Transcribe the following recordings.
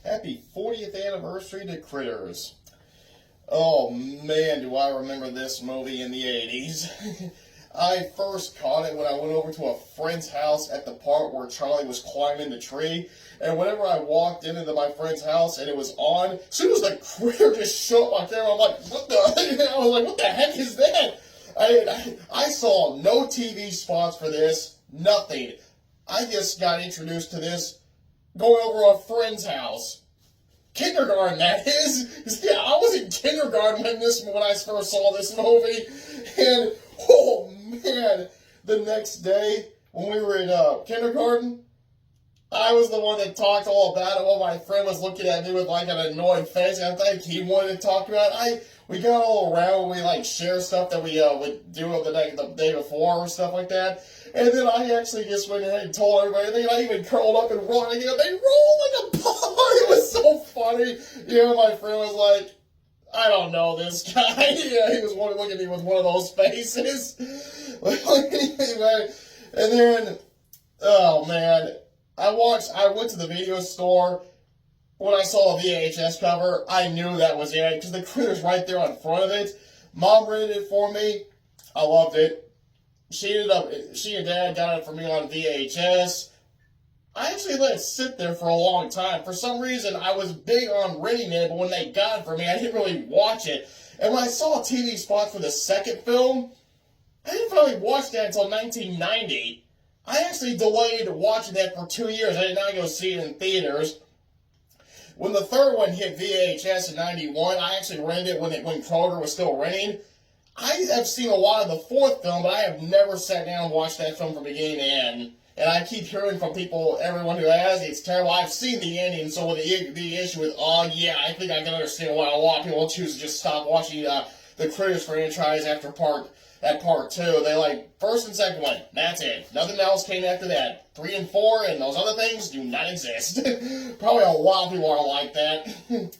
Happy 40th anniversary to Critters. Oh man, do I remember this movie in the 80s. I first caught it when I went over to a friend's house at the part where Charlie was climbing the tree. And whenever I walked into my friend's house and it was on, as soon as the critter just showed up on camera, I'm like, what the? I was like, what the heck is that? I saw no TV spots for this, nothing. I just got introduced to this going over a friend's house. Kindergarten, that is. Yeah, I was in kindergarten when I first saw this movie. And, oh man, the next day when we were in kindergarten, I was the one that talked all about it while my friend was looking at me with like an annoyed face. I think he wanted to talk about it. We got all around when we like share stuff that we would do the day before or stuff like that. And then I actually just went ahead and told everybody, and I even curled up and rolled. They rolled like a ball. It was so funny. My friend was like, I don't know this guy. Yeah, he was looking at me with one of those faces. Anyway, and then, oh man, I went to the video store. When I saw the VHS cover, I knew that was it, because the Critter's right there in front of it. Mom rented it for me. I loved it. She and Dad got it for me on VHS. I actually let it sit there for a long time. For some reason, I was big on renting it, but when they got it for me, I didn't really watch it. And when I saw TV spots for the second film, I didn't finally watch that until 1990. I actually delayed watching that for 2 years. I did not go see it in theaters. When the third one hit VHS in 91, I actually rented it when Kroger was still renting. I have seen a lot of the fourth film, but I have never sat down and watched that film from beginning to end. And I keep hearing from everyone who has, it's terrible. I've seen the ending, so with the issue with, I think I can understand why a lot of people choose to just stop watching the Critters franchise after part 2. They like first and second one, that's it. Nothing else came after that. 3 and 4 and those other things do not exist. Probably a lot of people are like that.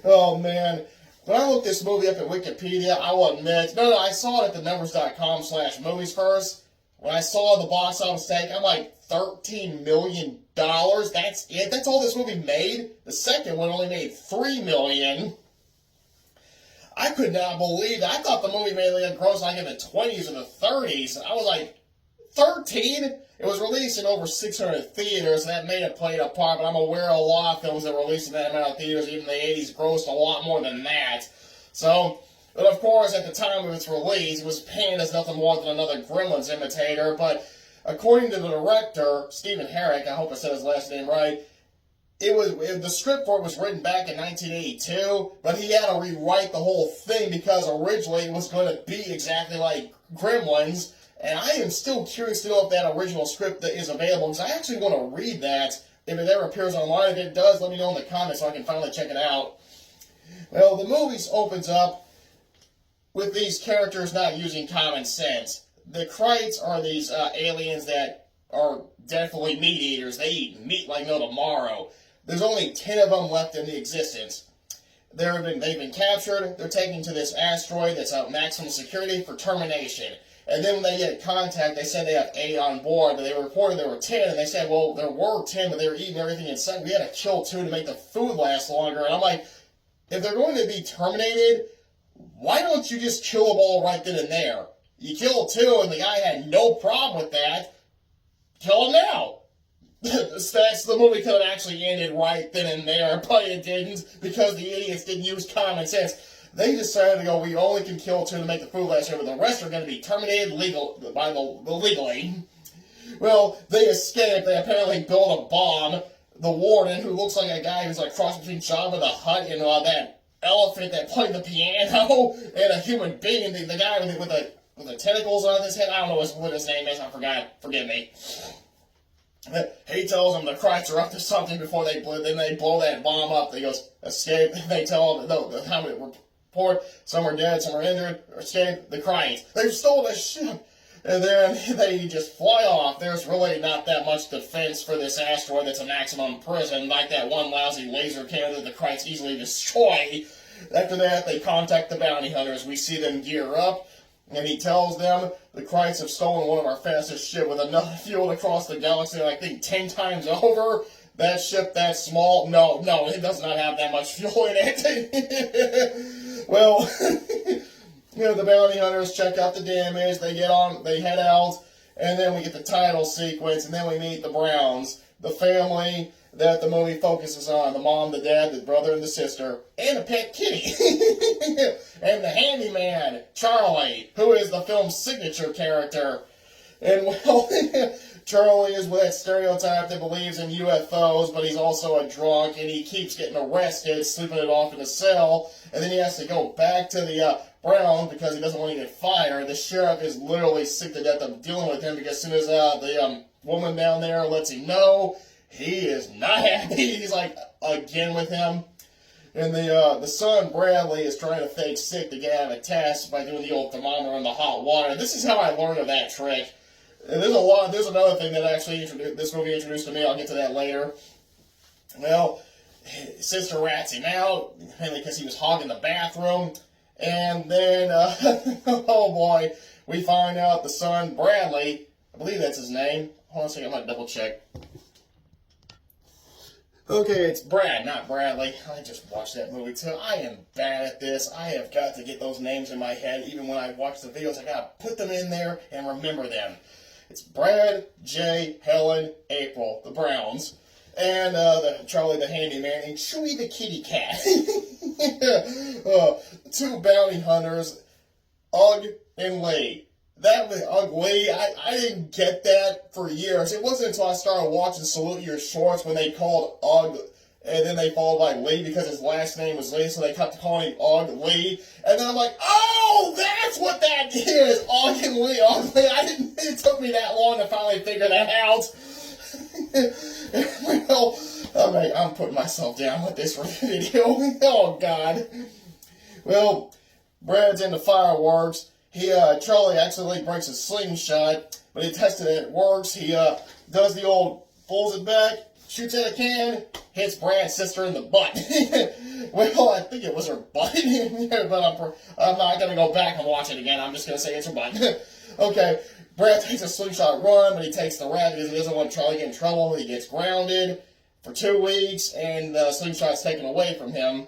Oh man. When I looked this movie up at Wikipedia, I will admit, I saw it at thenumbers.com/movies first. When I saw the box office tag, I'm like, $13 million? That's it? That's all this movie made? The second one only made $3 million. I could not believe that. I thought the movie made like a gross like in the 20s or the 30s. I was like, 13? It was released in over 600 theaters, and that may have played a part, but I'm aware of a lot of films that were released in that amount of theaters, even in the 80s, grossed a lot more than that. So, but of course, at the time of its release, it was panned as nothing more than another Gremlins imitator, but according to the director, Stephen Herrick, I hope I said his last name right, the script for it was written back in 1982, but he had to rewrite the whole thing because originally it was going to be exactly like Gremlins. And I am still curious to know if that original script is available, because I actually want to read that. If it ever appears online, if it does, let me know in the comments so I can finally check it out. Well, the movie opens up with these characters not using common sense. The Krites are these aliens that are definitely meat eaters. They eat meat like no tomorrow. There's only 10 of them left in existence. They've been captured. They're taken to this asteroid that's at maximum security for termination. And then when they get contact, they said they have 8 on board, but they reported there were 10, and they said, well, there were 10, but they were eating everything inside. We had to kill 2 to make the food last longer. And I'm like, if they're going to be terminated, why don't you just kill them all right then and there? You killed 2, and the guy had no problem with that. Kill him now. The movie could have actually ended right then and there, but it didn't, because the idiots didn't use common sense. They decided to go, we only can kill 2 to make the food last year, but the rest are going to be terminated legally. Well, they escaped. They apparently built a bomb. The warden, who looks like a guy who's like cross between Jabba the Hutt and that elephant that played the piano, and a human being, the guy with the tentacles on his head, I don't know what his name is, I forgot, forgive me. He tells them the Krites are up to something before they blow that bomb up. He goes, escape. They tell them, the helmet report, some are dead, some are injured, escape, the Krites. They've stolen a ship. And then they just fly off. There's really not that much defense for this asteroid that's a maximum prison, like that one lousy laser cannon that the Krites easily destroy. After that, they contact the bounty hunters. We see them gear up, and he tells them the Krites have stolen one of our fastest ships with enough fuel to cross the galaxy, I think, 10 times over. That ship that small? No, it does not have that much fuel in it. Well, the bounty hunters check out the damage, they head out, and then we get the title sequence, and then we meet the Browns, the family that the movie focuses on, the mom, the dad, the brother, and the sister, and a pet kitty. And the handyman, Charlie, who is the film's signature character. And, well, Charlie is with that stereotype that believes in UFOs, but he's also a drunk, and he keeps getting arrested, sleeping it off in a cell, and then he has to go back to the Browns because he doesn't want to get fired. The sheriff is literally sick to death of dealing with him because as soon as the woman down there lets him know, he is not happy. He's like, again with him. And the son, Bradley, is trying to fake sick to get out of a test by doing the old thermometer in the hot water. This is how I learned of that trick. And there's another thing that actually this movie introduced to me. I'll get to that later. Well, his sister rats him out, mainly because he was hogging the bathroom. And then, oh boy, we find out the son, Bradley, I believe that's his name. Hold on a second, I'm going to double check. Okay, it's Brad, not Bradley. I just watched that movie too. I am bad at this. I have got to get those names in my head. Even when I watch the videos, I got to put them in there and remember them. It's Brad, Jay, Helen, April, the Browns, and Charlie the handyman, and Chewie the kitty cat. Two bounty hunters, Ugg and Lee. That was ugly. I didn't get that for years. It wasn't until I started watching Salute Your Shorts when they called Ugg, and then they followed by Lee because his last name was Lee, so they kept calling him Ugg Lee. And then I'm like, oh, that's what that is, Ugg and Lee, Ugg Lee. It took me that long to finally figure that out. Well, I'm putting myself down with this video. Oh, God. Well, Brad's into fireworks. Charlie accidentally breaks his slingshot, but he tested it, it works. He does the old, pulls it back, shoots at a can, hits Brad's sister in the butt. Well, I think it was her butt, but I'm not going to go back and watch it again. I'm just going to say it's her butt. Okay, Brad takes a slingshot run, but he takes the rat because he doesn't want Charlie to get in trouble. He gets grounded for 2 weeks, and the slingshot's taken away from him.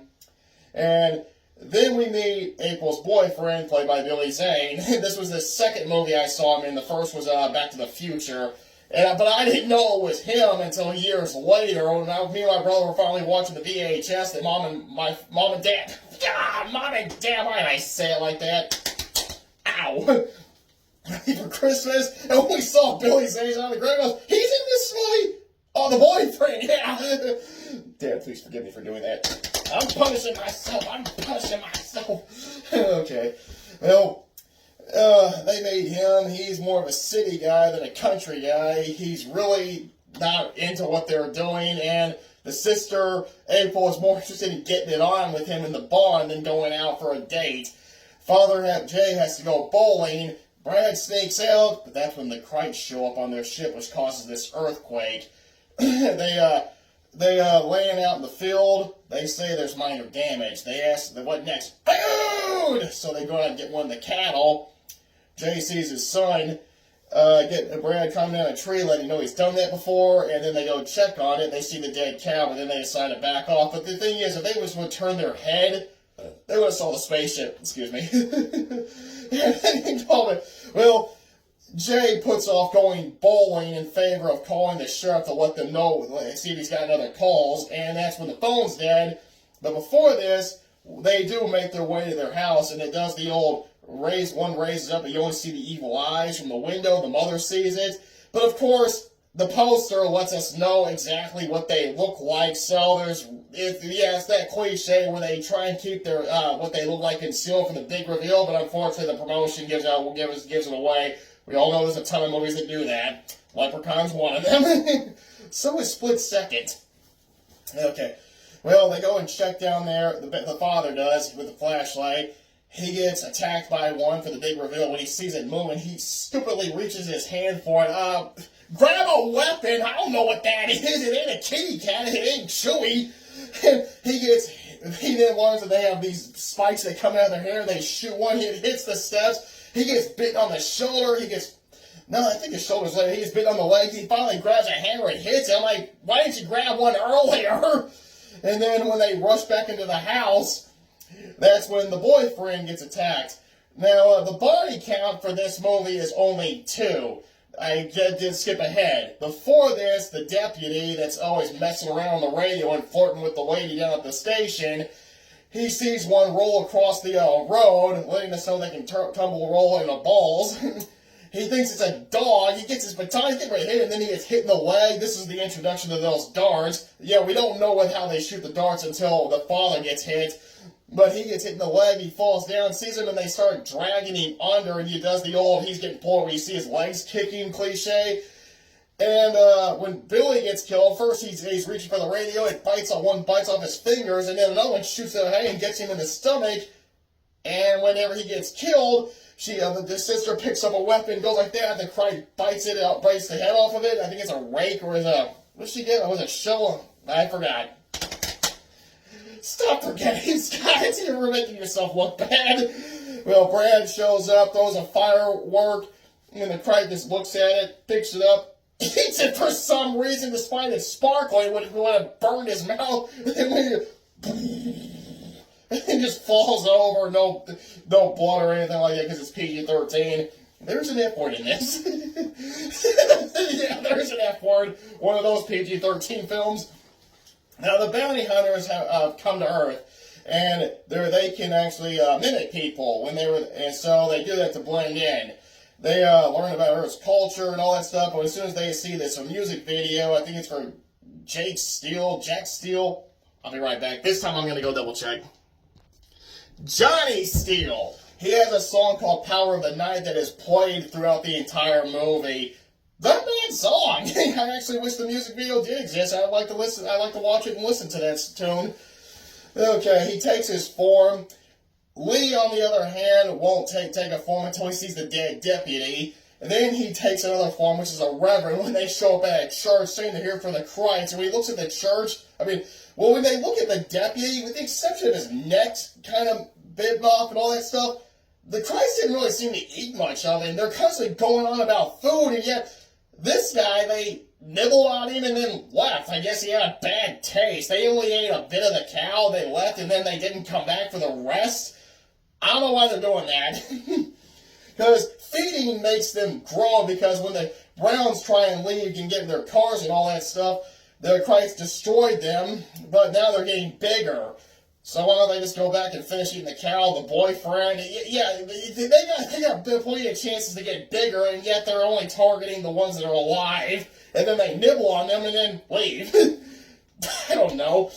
And then we meet April's boyfriend, played by Billy Zane. This was the second movie I saw him in. The first was Back to the Future. But I didn't know it was him until years later. When me and my brother were finally watching the VHS that mom and dad, why did I say it like that? Ow. For Christmas, and when we saw Billy Zane on the grave, he's in this movie? Oh, the boyfriend, yeah. Dad, please forgive me for doing that. I'm punishing myself. Okay. Well, they made him. He's more of a city guy than a country guy. He's really not into what they're doing, and the sister, April, is more interested in getting it on with him in the barn than going out for a date. Father Jay has to go bowling. Brad sneaks out, but that's when the Krites show up on their ship, which causes this earthquake. They laying out in the field. They say there's minor damage. They ask, what next? Food! So they go out and get one of the cattle. Jay sees his son get Brad climbing down a tree, letting him know he's done that before, and then they go check on it. They see the dead cow, but then they decide to back off. But the thing is, if they would turn their head, they would have saw the spaceship. Excuse me. And he told me, well, Jay puts off going bowling in favor of calling the sheriff to let them know, see if he's got any other calls, and that's when the phone's dead. But before this, they do make their way to their house, and it does the old one raises up, but you only see the evil eyes from the window. The mother sees it. But of course, the poster lets us know exactly what they look like. So it's that cliche where they try and keep their what they look like concealed from the big reveal, but unfortunately the promotion gives it away. We all know there's a ton of movies that do that. Leprechaun's one of them. So is Split Second. Okay. Well, they go and check down there. The father does with the flashlight. He gets attacked by one for the big reveal. When he sees it moving, he stupidly reaches his hand for it. Grab a weapon. I don't know what that is. It ain't a kitty cat. It ain't Chewy. And he then learns that they have these spikes that come out of their hair. They shoot one. He hits the steps. He gets bitten on the shoulder. No, I think his shoulder's like he's been on the leg. He finally grabs a hammer and hits it. I'm like, why didn't you grab one earlier? And then when they rush back into the house, that's when the boyfriend gets attacked. Now, the body count for this movie is only 2. I did skip ahead. Before this, the deputy that's always messing around on the radio and flirting with the lady down at the station, he sees one roll across the road, letting us know they can tumble roll in the balls. He thinks it's a dog. He gets his baton, he's getting ready to hit, and then he gets hit in the leg. This is the introduction to those darts. Yeah, we don't know how they shoot the darts until the father gets hit. But he gets hit in the leg, he falls down, sees him, and they start dragging him under, and he does the old, he's getting pulled where you see his legs kicking cliche. And when Billy gets killed, first he's reaching for the radio, one bites off his fingers, and then another one shoots at him and gets him in the stomach. And whenever he gets killed, the sister picks up a weapon, goes like that, and the Cry bites it out, bites the head off of it. I think it's a rake, or what did she get? Was it a shovel? I forgot. Stop forgetting, Scott. You're making yourself look bad. Well, Brad shows up, throws a firework, and the Cry just looks at it, picks it up, eats it for some reason, despite it sparkling, would have burned his mouth, and it just falls over, no blood or anything like that, because it's PG-13. There's an F word in this. Yeah, there's an F word. One of those PG-13 films. Now, the bounty hunters have come to Earth, and they can actually mimic people and so they do that to blend in. They learn about Earth's culture and all that stuff, but as soon as they see this music video, I think it's for Jack Steele. I'll be right back. This time I'm going to go double check. Johnny Steele. He has a song called Power of the Night that is played throughout the entire movie. That man's song. I actually wish the music video did exist. I'd like to watch it and listen to that tune. Okay, he takes his form. Lee, on the other hand, won't take a form until he sees the dead deputy. And then he takes another form, which is a reverend, when they show up at a church saying they're here for the Christ. And when he looks at the church, when they look at the deputy, with the exception of his neck kind of bitten off and all that stuff, the Christ didn't really seem to eat much of it. And they're constantly going on about food, and yet this guy, they nibbled on him and then left. I guess he had a bad taste. They only ate a bit of the cow, they left, and then they didn't come back for the rest. I don't know why they're doing that. Because feeding makes them grow, because when the Browns try and leave and get in their cars and all that stuff, the Christ destroyed them, but now they're getting bigger. So why don't they just go back and finish eating the cow, the boyfriend? Yeah, they got plenty of chances to get bigger, and yet they're only targeting the ones that are alive, and then they nibble on them and then leave. I don't know.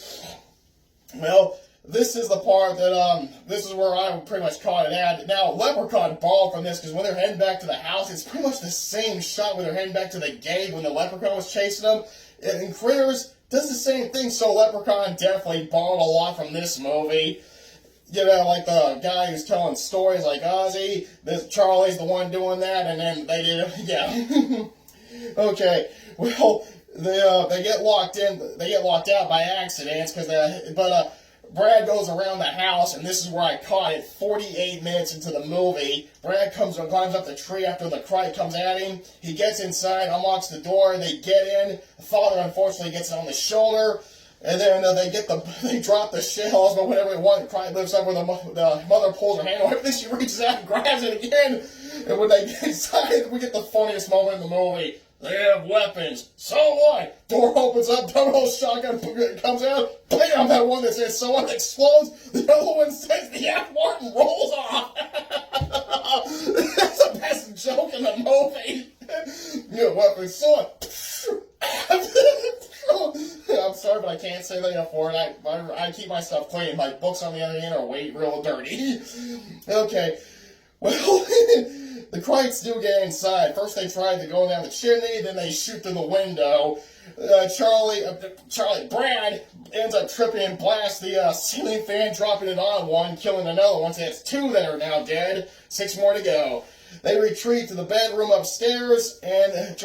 Well, this is the part that, this is where I pretty much caught it at. Now, Leprechaun borrowed from this, because when they're heading back to the house, it's pretty much the same shot when they're heading back to the gate when the Leprechaun was chasing them. And Critters does the same thing, so Leprechaun definitely borrowed a lot from this movie. You know, like the guy who's telling stories like Ozzy, Charlie's the one doing that, and then they did it, yeah. Okay, well, they get locked out by accidents, but Brad goes around the house, and this is where I caught it, 48 minutes into the movie. Brad comes and climbs up the tree after the Cry comes at him. He gets inside, unlocks the door, they get in. The father, unfortunately, gets it on the shoulder. And then they drop the shells, but whenever one Cry lifts up where the mother pulls her hand away, then she reaches out and grabs it again. And when they get inside, we get the funniest moment in the movie. They have weapons. So what? Door opens up, double shotgun comes out. Bam! That one that says so what explodes. The other one says the F word and rolls off. That's the best joke in the movie. You know, weapons. So what? I'm sorry, but I can't say the F word. I keep my stuff clean. My books, on the other hand, are way real dirty. Okay. Well, the Crites do get inside. First they tried to go down the chimney, then they shoot through the window. Brad ends up tripping and blasts the ceiling fan, dropping it on one, killing another one. So that's 2 that are now dead. 6 more to go. They retreat to the bedroom upstairs, and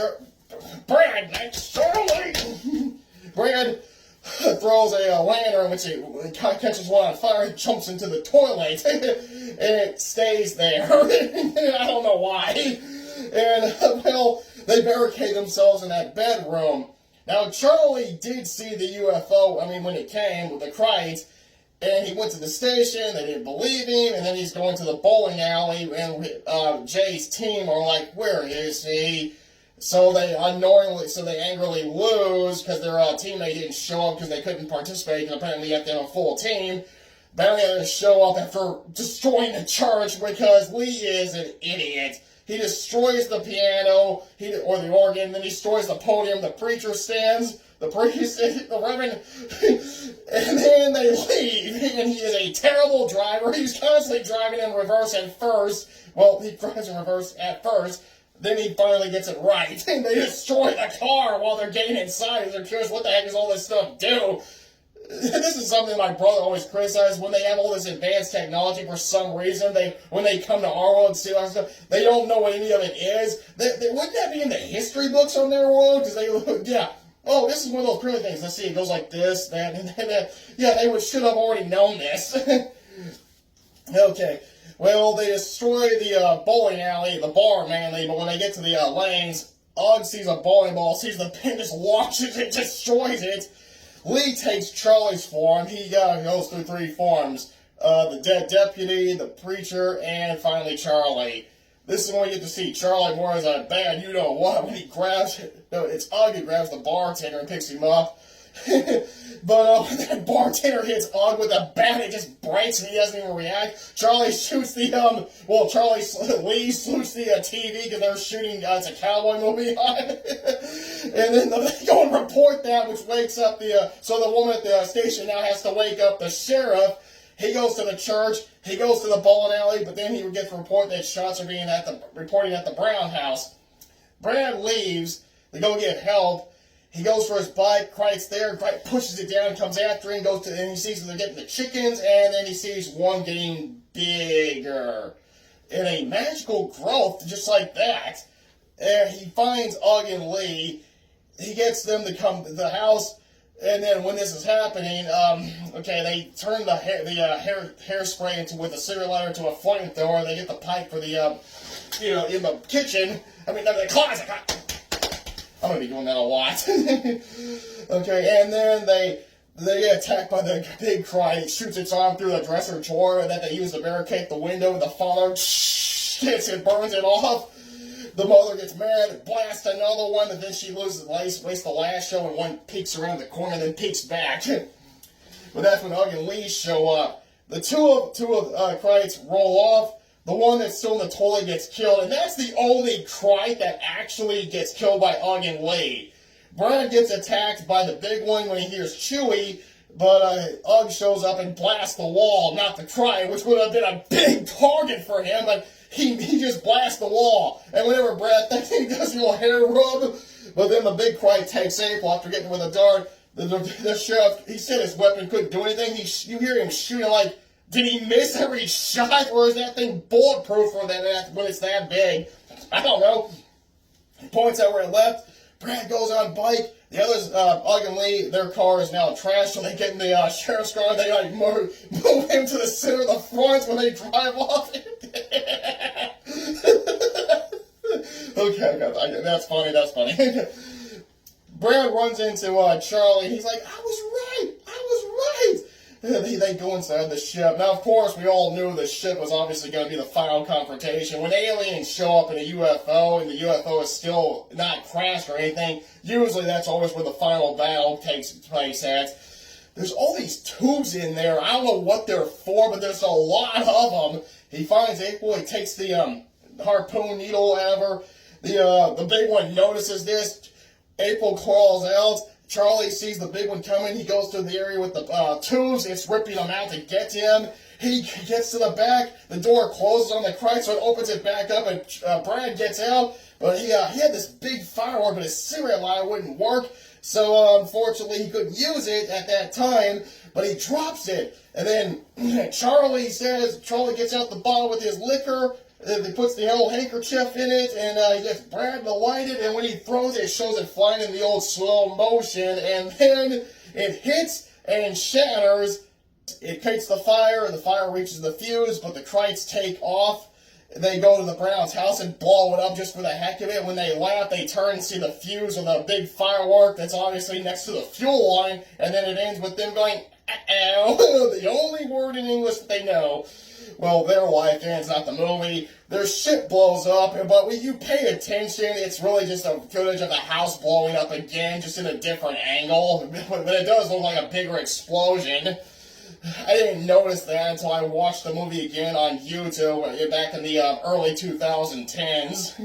Brad, that's Charlie! Brad throws a lantern, which it catches one on fire, and jumps into the toilet, and it stays there. I don't know why. And, well, they barricade themselves in that bedroom. Now, Charlie did see the UFO, when it came with the Krites, and he went to the station, they didn't believe him, and then he's going to the bowling alley, and Jay's team are like, where is he? So they angrily lose, because their teammate didn't show up because they couldn't participate, and apparently you have to have a full team. Apparently they show up after destroying the church, because Lee is an idiot. He destroys the piano, or the organ, then he destroys the podium, the preacher stands, the priest, the reverend, and then they leave, and he is a terrible driver. He's constantly driving in reverse at first. Well, he drives in reverse at first, then he finally gets it right, and they destroy the car while they're getting inside. They're curious, what the heck does all this stuff do? This is something my brother always criticizes. When they have all this advanced technology, for some reason, when they come to our world and see all that stuff, they don't know what any of it is. Wouldn't that be in the history books on their world? Because oh, this is one of those pretty things. Let's see, it goes like this, that, and that. Yeah, they should have already known this. Okay, well, they destroy the bowling alley, the bar mainly, but when they get to the lanes, Ugg sees a bowling ball, sees the pin, just launches it, destroys it. Lee takes Charlie's form. He goes through 3 forms. The dead deputy, the preacher, and finally Charlie. This is when we get to see Charlie more as a bad you-know-what. When he grabs, it's Ugg who grabs the bartender and picks him up. But when that bartender hits Ugg with a bat, it just breaks and he doesn't even react. Charlie shoots Lee shoots the TV because they're shooting, it's a cowboy movie on. And then they go and report that, which wakes up so the woman at the station now has to wake up the sheriff. He goes to the church, he goes to the bowling alley, but then he gets a report that shots are being reporting at the Brown house. Brad leaves to go get help. He goes for his bike, Kreit's there, Kreit pushes it down, comes after him, and he sees they're getting the chickens, and then he sees one getting bigger. In a magical growth, just like that. And he finds Ugg and Lee. He gets them to come to the house, and then when this is happening, they turn the hairspray with a cigarette lighter to a flamethrower. They get the pipe for the, in the kitchen. The closet. I'm going to be doing that a lot. Okay, and then they get attacked by the big Kreit. It shoots its arm through the dresser drawer that they use to barricade the window. The father hits it, burns it off. The mother gets mad, blasts another one, and then she loses the last show, and one peeks around the corner and then peeks back. But that's when Ugg and Lee show up. The two of Kreit's roll off. The one that's still in the toilet gets killed, and that's the only Kreit that actually gets killed by Ugg and Lee. Brad gets attacked by the big one when he hears Chewie, but Ugg shows up and blasts the wall, not the Kreit, which would have been a big target for him, but he just blasts the wall. And whenever Brad thinks he does a little hair rub, but then the big Kreit takes April after getting with a dart. The sheriff, he said his weapon couldn't do anything. You hear him shooting like, did he miss every shot, or is that thing bulletproof when it's that big? I don't know. He points out where it left. Brad goes on bike. The others, Ugg and Lee, their car is now trashed, so they get in the sheriff's car. They move him to the center of the front when they drive off. Okay, that's funny. Brad runs into Charlie. He's like, I was right. They go inside the ship. Now, of course, we all knew the ship was obviously going to be the final confrontation. When aliens show up in a UFO, and the UFO is still not crashed or anything, usually that's always where the final battle takes place at. There's all these tubes in there. I don't know what they're for, but there's a lot of them. He finds April. He takes the harpoon needle, whatever. The big one notices this. April crawls out. Charlie sees the big one coming. He goes to the area with the tubes. It's ripping them out to get to him. He gets to the back. The door closes on the Kreit, so it opens it back up, and Brad gets out. But he had this big firework, but his cigarette lighter wouldn't work. So, unfortunately, he couldn't use it at that time, but he drops it. And then Charlie gets out the bottle with his liquor. He puts the old handkerchief in it, and he gets Brad to light it, and when he throws it, it shows it flying in the old slow motion, and then it hits and shatters. It creates the fire reaches the fuse, but the Kreits take off, they go to the Browns' house and blow it up just for the heck of it. When they laugh, they turn and see the fuse of the big firework that's obviously next to the fuel line, and then it ends with them going, "Uh-oh," the only word in English that they know. Well, their life ends, not the movie. Their shit blows up, but when you pay attention, it's really just a footage of the house blowing up again, just in a different angle. But it does look like a bigger explosion. I didn't notice that until I watched the movie again on YouTube back in the early 2010s.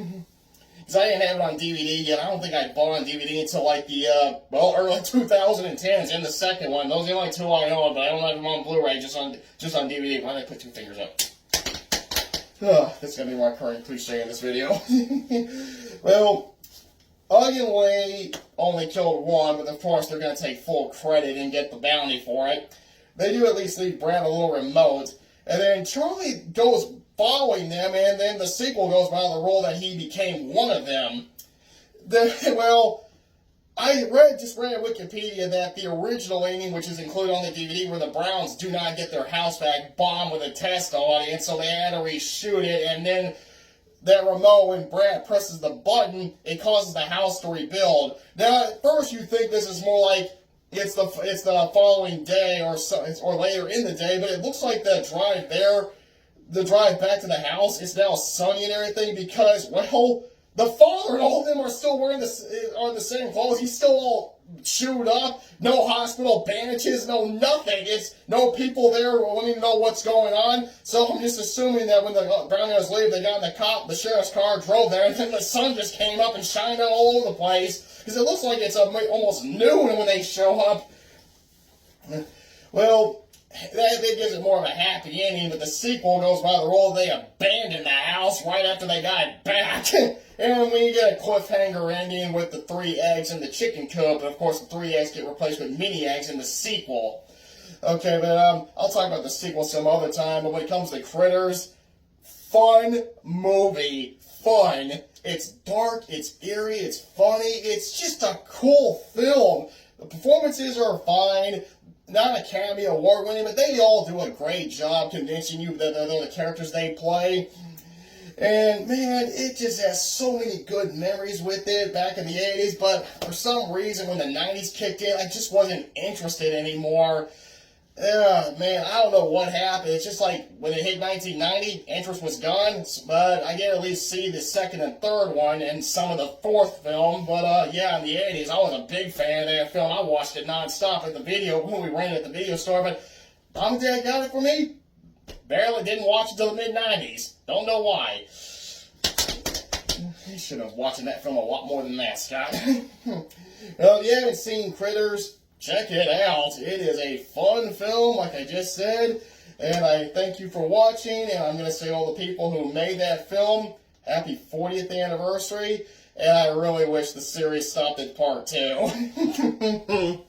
Because I didn't have it on DVD yet. I don't think I bought it on DVD until like the, early 2010s, and the second one. Those are the only two I own, but I don't have them on Blu-ray, just on DVD. Why did I put two fingers up? That's going to be my current cliche in this video. Well, Onion Way only killed one, but of course they're going to take full credit and get the bounty for it. They do at least leave Brad a little remote. And then Charlie goes following them, and then the sequel goes by the rule that he became one of them. I just read at Wikipedia that the original ending, which is included on the DVD, where the Browns do not get their house back, bombed with a test audience, so they had to reshoot it, and then that remote, when Brad presses the button, it causes the house to rebuild. Now, at first you think this is more like it's the following day or later in the day, but it looks like the drive back to the house is now sunny and everything because, well, the father and all of them are still wearing the same clothes. He's still all chewed up. No hospital bandages, no nothing. It's no people there wanting to know what's going on. So I'm just assuming that when the Browners leave, they got in the sheriff's car, drove there, and then the sun just came up and shined out all over the place. Because it looks like it's almost noon when they show up. Well, that gives it more of a happy ending, but the sequel goes by the rule they abandoned the house right after they got it back. And we get a cliffhanger ending with the 3 eggs in the chicken coop, and of course the 3 eggs get replaced with mini eggs in the sequel. Okay, but I'll talk about the sequel some other time, but when it comes to Critters, fun movie. Fun. It's dark, it's eerie, it's funny, it's just a cool film. The performances are fine, not Academy Award winning, but they all do a great job convincing you that they're the characters they play. And man, it just has so many good memories with it back in the 80s, but for some reason when the 90s kicked in, I just wasn't interested anymore. Man, I don't know what happened. It's just like when it hit 1990, interest was gone, but I get to at least see the second and third one and some of the fourth film. But yeah, in the 80s, I was a big fan of that film. I watched it nonstop at the video when we rented at the video store, but Mom and Dad got it for me. Barely didn't watch it till the mid-90s. Don't know why. You should have watched that film a lot more than that, Scott. Well, if you haven't seen Critters, check it out. It is a fun film, like I just said. And I thank you for watching. And I'm going to say all the people who made that film, happy 40th anniversary. And I really wish the series stopped at part 2.